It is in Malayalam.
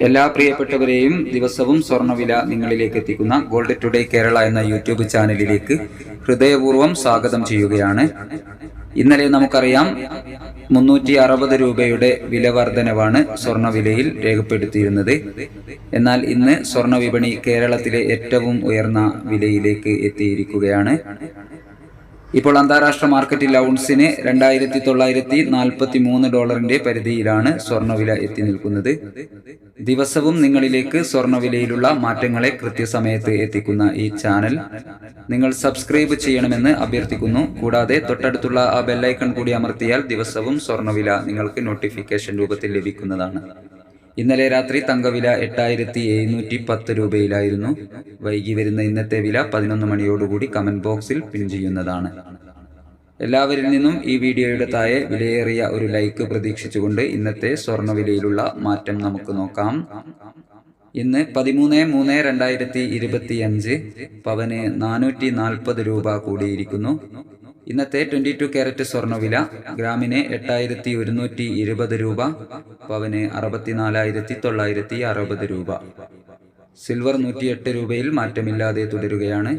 എല്ലാ പ്രിയപ്പെട്ടവരെയും ദിവസവും സ്വർണ്ണവില നിങ്ങളിലേക്ക് എത്തിക്കുന്ന ഗോൾഡ് ടുഡേ കേരള എന്ന യൂട്യൂബ് ചാനലിലേക്ക് ഹൃദയപൂർവ്വം സ്വാഗതം ചെയ്യുകയാണ്. ഇന്നലെ നമുക്കറിയാം 360 രൂപയുടെ വില വർധനവാണ് സ്വർണ്ണവിലയിൽ രേഖപ്പെടുത്തിയിരുന്നത്. എന്നാൽ ഇന്ന് സ്വർണ്ണ വിപണി കേരളത്തിലെ ഏറ്റവും ഉയർന്ന വിലയിലേക്ക് എത്തിയിരിക്കുകയാണ്. ഇപ്പോൾ അന്താരാഷ്ട്ര മാർക്കറ്റിൽ ഔൺസിന് $2,943 പരിധിയിലാണ് സ്വർണ്ണവില എത്തി നിൽക്കുന്നത്. ദിവസവും നിങ്ങളിലേക്ക് സ്വർണ്ണവിലയിലുള്ള മാറ്റങ്ങളെ കൃത്യസമയത്ത് എത്തിക്കുന്ന ഈ ചാനൽ നിങ്ങൾ സബ്സ്ക്രൈബ് ചെയ്യണമെന്ന് അഭ്യർത്ഥിക്കുന്നു. കൂടാതെ തൊട്ടടുത്തുള്ള ആ ബെല്ലൈക്കൺ കൂടി അമർത്തിയാൽ ദിവസവും സ്വർണ്ണവില നിങ്ങൾക്ക് നോട്ടിഫിക്കേഷൻ രൂപത്തിൽ ലഭിക്കുന്നതാണ്. ഇന്നലെ രാത്രി തങ്കവില 8,710 രൂപയിലായിരുന്നു. വൈകി വരുന്ന ഇന്നത്തെ വില 11 മണിയോടുകൂടി കമന്റ് ബോക്സിൽ പിൻ ചെയ്യുന്നതാണ്. എല്ലാവരിൽ നിന്നും ഈ വീഡിയോയുടെ താഴെ വിലയേറിയ ഒരു ലൈക്ക് പ്രതീക്ഷിച്ചുകൊണ്ട് ഇന്നത്തെ സ്വർണ്ണവിലയിലുള്ള മാറ്റം നമുക്ക് നോക്കാം. ഇന്ന് 13/3/2025 പവന് 440 രൂപ കൂടിയിരിക്കുന്നു. ഇന്നത്തെ 22 കാരറ്റ് സ്വർണ്ണവില ഗ്രാമിന് 8,120 രൂപ, പവന് 64,960 രൂപ. സിൽവർ 108 രൂപയിൽ മാറ്റമില്ലാതെ തുടരുകയാണ്.